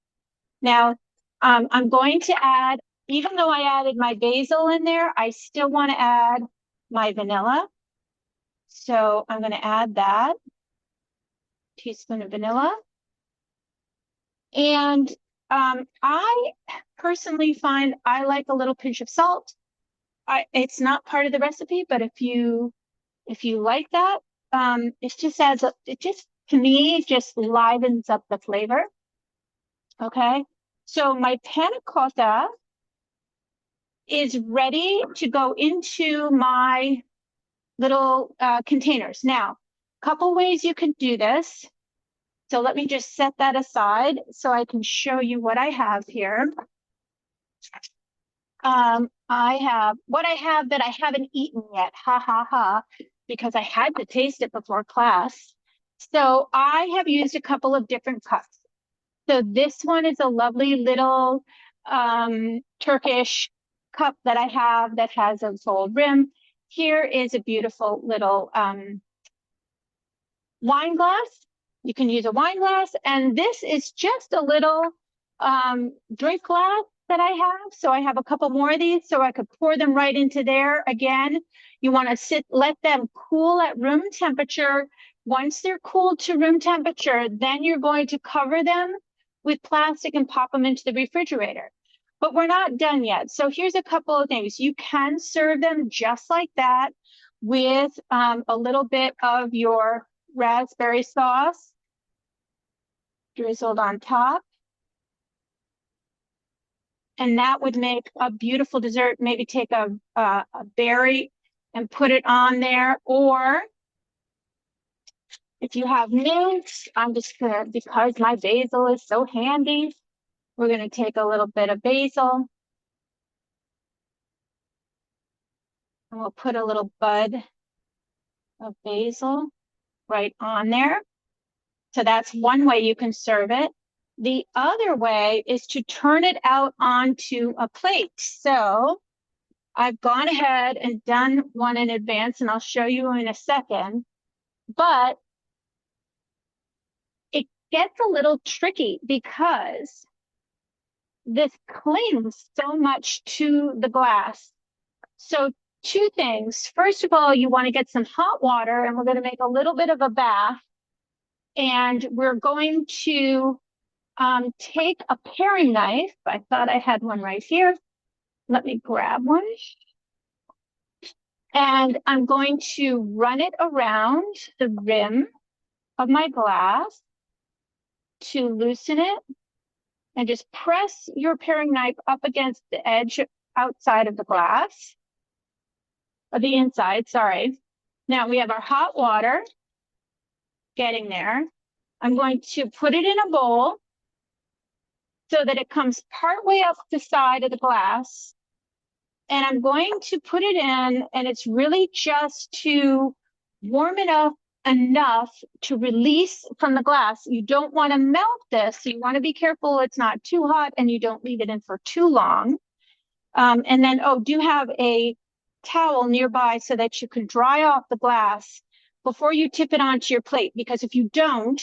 Now, I'm going to add, even though I added my basil in there, I still want to add my vanilla. So I'm going to add that teaspoon of vanilla. And I personally find I like a little pinch of salt. It's not part of the recipe, but if you like that, it just to me just livens up the flavor. Okay, so my panna cotta is ready to go into my little containers. Now, a couple ways you can do this. So let me just set that aside so I can show you what I have here. I have what I have that I haven't eaten yet, ha ha ha, because I had to taste it before class. So I have used a couple of different cups. So this one is a lovely little Turkish cup that I have that has a gold rim. Here is a beautiful little wine glass. You can use a wine glass, and this is just a little drink glass that I have. So I have a couple more of these so I could pour them right into there. Again, you want to let them cool at room temperature. Once they're cooled to room temperature, then you're going to cover them with plastic and pop them into the refrigerator. But we're not done yet. So here's a couple of things. You can serve them just like that with a little bit of your raspberry sauce drizzled on top. And that would make a beautiful dessert. Maybe take a berry and put it on there. Or if you have mint, I'm just gonna, because my basil is so handy, we're gonna take a little bit of basil. And we'll put a little bud of basil right on there. So that's one way you can serve it. The other way is to turn it out onto a plate. So I've gone ahead and done one in advance, and I'll show you in a second. But it gets a little tricky because this clings so much to the glass. So two things. First of all, you want to get some hot water, and we're going to make a little bit of a bath. And we're going to take a paring knife. I thought I had one right here. Let me grab one. And I'm going to run it around the rim of my glass to loosen it. And just press your paring knife up against the edge outside of the glass, or the inside, sorry. Now we have our hot water getting there. I'm going to put it in a bowl so that it comes partway up the side of the glass. And I'm going to put it in, and it's really just to warm it up enough to release from the glass. You don't want to melt this. So you want to be careful it's not too hot and you don't leave it in for too long. And then, do have a towel nearby so that you can dry off the glass before you tip it onto your plate. Because if you don't,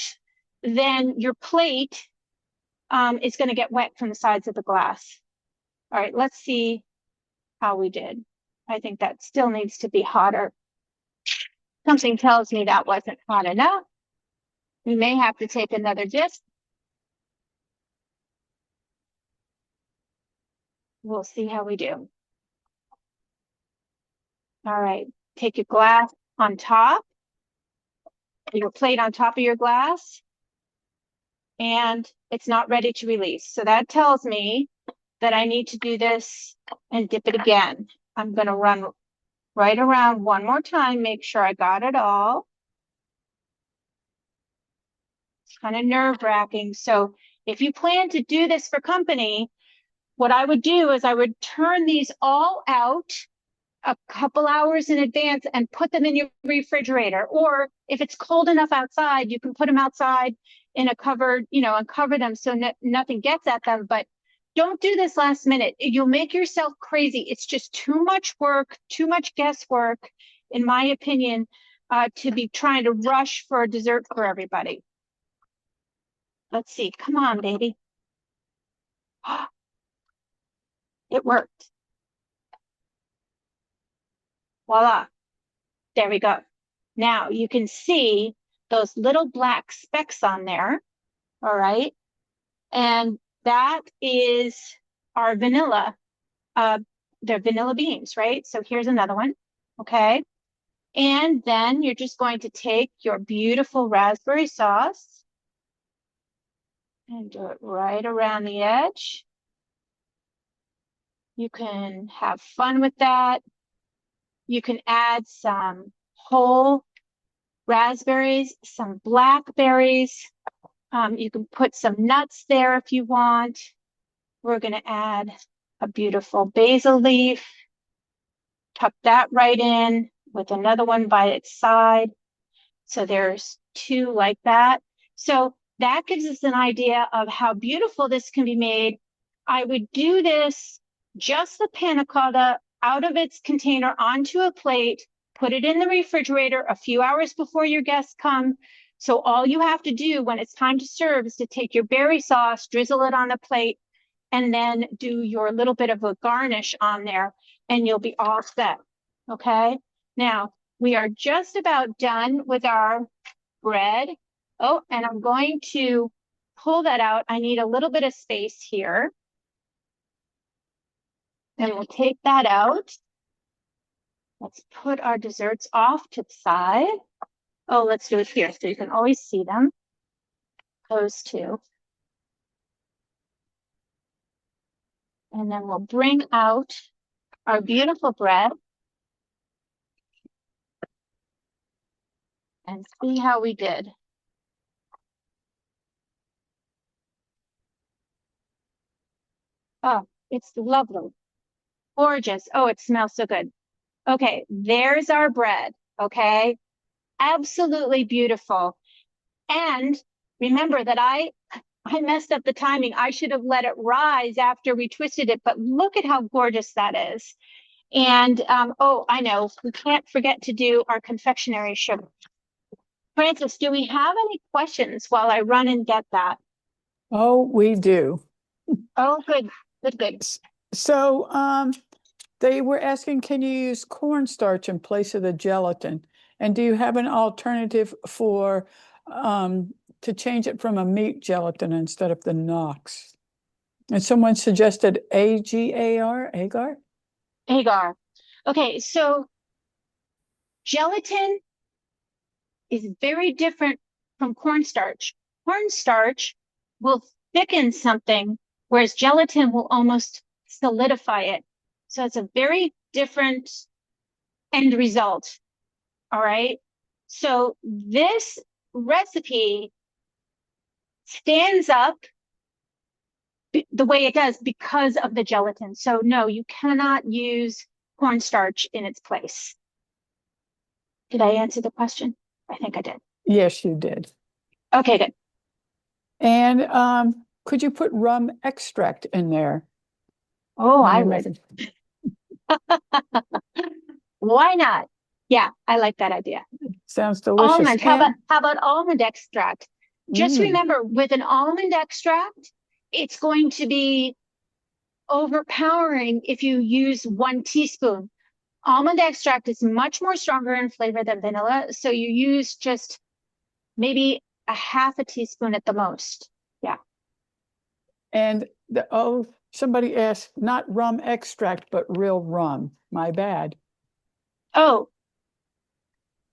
then your plate is going to get wet from the sides of the glass. All right, let's see how we did. I think that still needs to be hotter. Something tells me that wasn't hot enough. We may have to take another dip. We'll see how we do. All right, take your glass on top, your plate on top of your glass, and it's not ready to release. So that tells me that I need to do this and dip it again. I'm going to run right around one more time, make sure I got it all. It's kind of nerve-wracking. So if you plan to do this for company, what I would do is I would turn these all out a couple hours in advance and put them in your refrigerator. Or if it's cold enough outside, you can put them outside in a covered, and cover them so nothing gets at them. But don't do this last minute. You'll make yourself crazy. It's just too much work, too much guesswork, in my opinion, to be trying to rush for a dessert for everybody. Let's see. Come on, baby. It worked. Voila. There we go. Now you can see those little black specks on there. All right. And that is our vanilla. They're vanilla beans, right? So here's another one. Okay. And then you're just going to take your beautiful raspberry sauce and do it right around the edge. You can have fun with that. You can add some whole raspberries, some blackberries. You can put some nuts there if you want. We're going to add a beautiful basil leaf. Tuck that right in with another one by its side. So there's two like that. So that gives us an idea of how beautiful this can be made. I would do this, just the panna cotta, out of its container onto a plate, put it in the refrigerator a few hours before your guests come. So all you have to do when it's time to serve is to take your berry sauce, drizzle it on a plate, and then do your little bit of a garnish on there, and you'll be all set. Okay. Now we are just about done with our bread. Oh, and I'm going to pull that out. I need a little bit of space here. And we'll take that out. Let's put our desserts off to the side. Oh, let's do it here so you can always see them. Those two. And then we'll bring out our beautiful bread and see how we did. Oh, it's lovely. Gorgeous. Oh, it smells so good. Okay, there's our bread. Okay, absolutely beautiful. And remember that I messed up the timing. I should have let it rise after we twisted it, but look at how gorgeous that is. And oh, I know, we can't forget to do our confectionery sugar. Francis, do we have any questions while I run and get that? Oh, we do. Oh, good, good, good. So, they were asking, can you use cornstarch in place of the gelatin? And do you have an alternative for to change it from a meat gelatin instead of the Knox? And someone suggested agar. Hagar. Okay, so gelatin is very different from cornstarch. Cornstarch will thicken something, whereas gelatin will almost solidify it. So it's a very different end result. All right. So this recipe stands up the way it does because of the gelatin. So no, you cannot use cornstarch in its place. Did I answer the question? I think I did. Yes, you did. Okay, good. And could you put rum extract in there Oh, when I you're would. making? Why not? Yeah, I like that idea. Sounds delicious. Almond. And How about almond extract? Just mm, remember, with an almond extract, it's going to be overpowering if you use 1 teaspoon. Almond extract is much more stronger in flavor than vanilla, so you use just maybe a half a teaspoon at the most. Yeah. and somebody asked not rum extract, but real rum. My bad. Oh,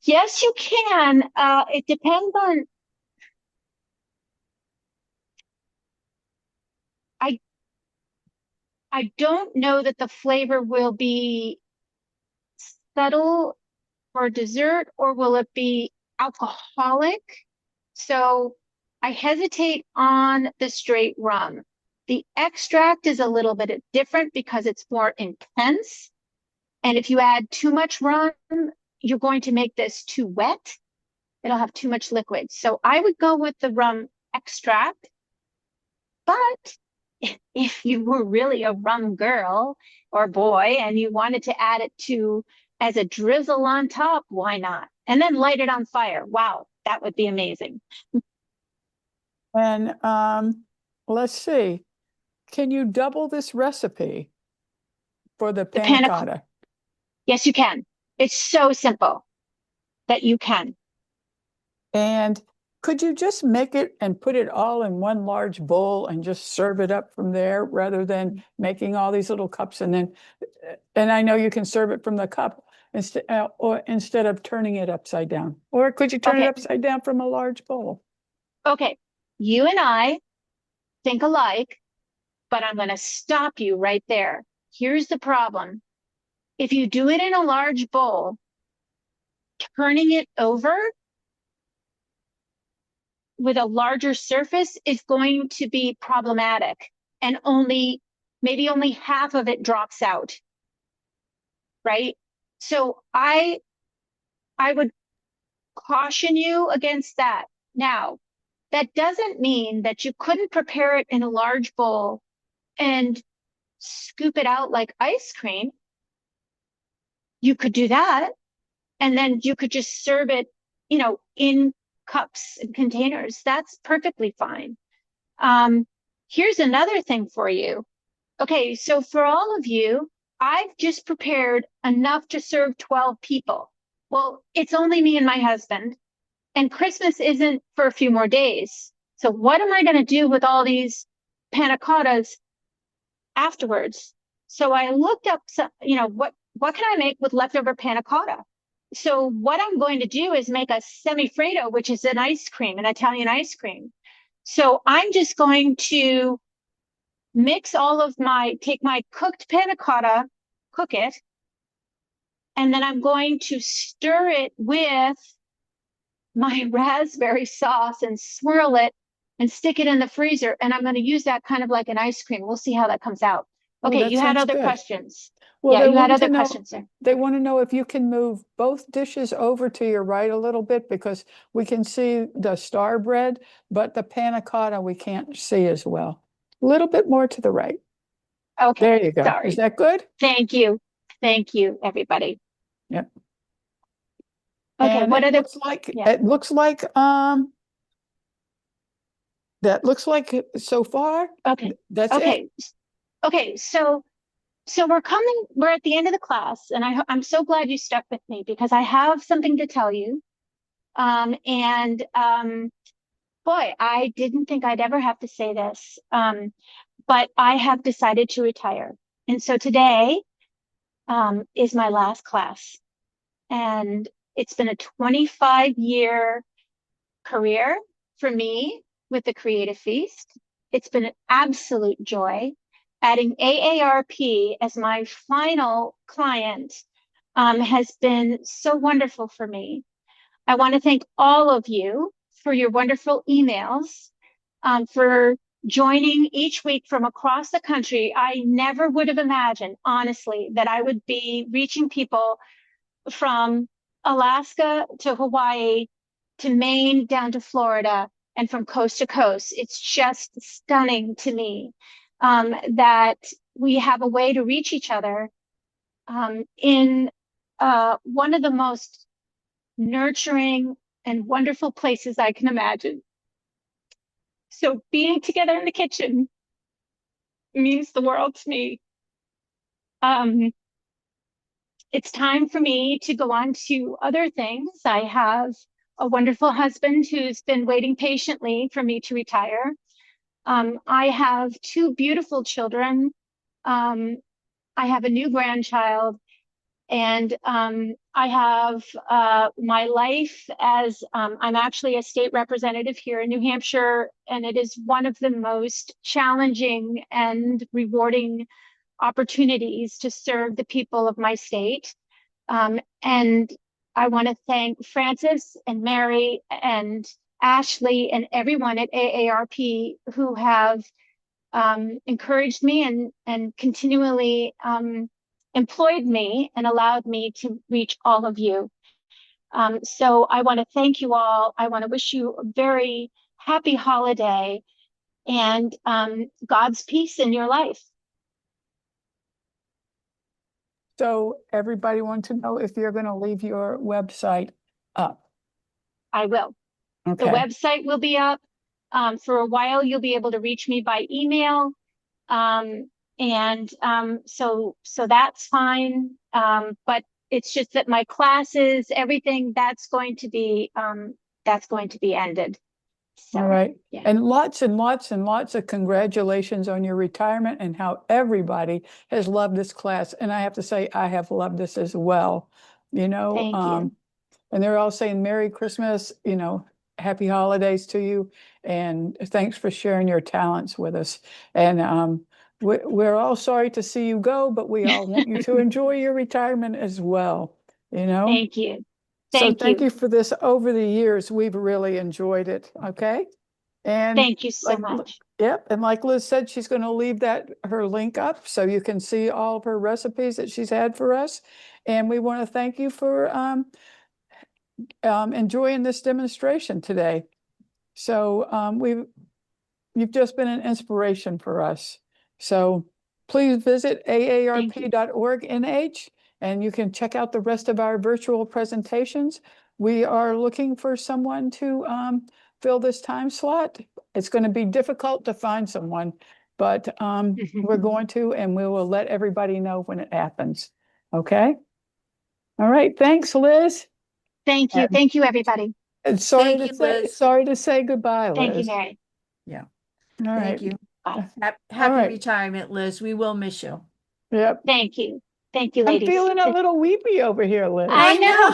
yes, you can. It depends on. I I don't know that the flavor will be subtle for dessert, or will it be alcoholic? So I hesitate on the straight rum. The extract is a little bit different because it's more intense. And if you add too much rum, you're going to make this too wet. It'll have too much liquid. So I would go with the rum extract. But if you were really a rum girl or boy and you wanted to add it to as a drizzle on top, why not? And then light it on fire. Wow, that would be amazing. And let's see. Can you double this recipe for the The panna panna, cotta? yes, you can. It's so simple that you can. And could you just make it and put it all in one large bowl and just serve it up from there rather than making all these little cups and I know you can serve it from the cup instead of turning it upside down. Or could you turn it Okay, upside down from a large bowl? okay. You and I think alike, but I'm going to stop you right there. Here's the problem. If you do it in a large bowl, turning it over with a larger surface is going to be problematic, and maybe only half of it drops out, right? So I would caution you against that. Now, that doesn't mean that you couldn't prepare it in a large bowl and scoop it out like ice cream. You could do that, and then you could just serve it, in cups and containers. That's perfectly fine. Um, Here's another thing for you. Okay, so for all of you, I've just prepared enough to serve 12 people. Well, it's only me and my husband, and Christmas isn't for a few more days. So what am I going to do with all these panna cottas afterwards? So I looked up some, what can I make with leftover panna cotta? So what I'm going to do is make a semifreddo, which is an ice cream, an Italian ice cream. So I'm just going to take my cooked panna cotta, cook it, and then I'm going to stir it with my raspberry sauce and swirl it and stick it in the freezer. And I'm going to use that kind of like an ice cream. We'll see how that comes out. Oh, Okay, that you had sounds other good. questions. Well, Yeah, they you had want to other know, questions, sir. they want to know if you can move both dishes over to your right a little bit because we can see the star bread, but the panna cotta we can't see as well. A little bit more to the right. Okay, There you go. Is sorry. that good? Thank you. Thank you, everybody. Yep. Okay, And what other? Yeah. it looks like that looks like so far Okay. that's it. Okay. Okay. So we're at the end of the class, and I'm so glad you stuck with me because I have something to tell you. And boy, I didn't think I'd ever have to say this. But I have decided to retire. And so today, is my last class. And it's been a 25-year career for me with the Creative Feast. It's been an absolute joy. Adding AARP as my final client has been so wonderful for me. I want to thank all of you for your wonderful emails, for joining each week from across the country. I never would have imagined, honestly, that I would be reaching people from Alaska to Hawaii to Maine down to Florida and from coast to coast. It's just stunning to me that we have a way to reach each other in one of the most nurturing and wonderful places I can imagine. So being together in the kitchen means the world to me. Um, it's time for me to go on to other things. I have a wonderful husband who's been waiting patiently for me to retire. I have two beautiful children. Um, I have a new grandchild, and I have my life as I'm actually a state representative here in New Hampshire, and it is one of the most challenging and rewarding opportunities to serve the people of my state. And I want to thank Francis and Mary and Ashley and everyone at AARP who have encouraged me and continually employed me and allowed me to reach all of you. So I want to thank you all. I want to wish you a very happy holiday and God's peace in your life. So everybody wants to know if you're going to leave your website up. I will. The Okay. website will be up. For a while, you'll be able to reach me by email. So that's fine. But it's just that my classes, everything that's going to be ended. So, All right. yeah. And lots and lots and lots of congratulations on your retirement and how everybody has loved this class. And I have to say, I have loved this as well. Thank you. And they're all saying Merry Christmas, Happy holidays to you. And thanks for sharing your talents with us. And we're all sorry to see you go, but we all want you to enjoy your retirement as well, Thank you. So Thank thank you. you for this. Over the years, we've really enjoyed it. Okay. And Thank you so like, much. yep. And like Liz said, she's going to leave her link up so you can see all of her recipes that she's had for us. And we want to thank you for enjoying this demonstration today. So you've just been an inspiration for us. So please visit aarp.org NH, and you can check out the rest of our virtual presentations. We are looking for someone to fill this time slot. It's going to be difficult to find someone, but we're going to, and we will let everybody know when it happens. Okay? All right. Thanks, Liz. Thank you. Thank you, everybody. And Thank you, Liz. sorry to say goodbye, Thank you, Liz. Mary. Yeah, All thank right. you. Bye. Happy right. retirement, Liz. We will miss you. Yep. Thank you. Thank you, I'm ladies. feeling a little weepy over here, Liz. I know.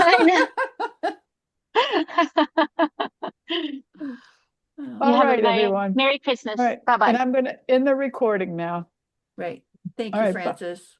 You All have a right, everyone. Merry All Christmas. right. Bye-bye. And I'm going to end the recording now. Right. Thank All you, right. Francis.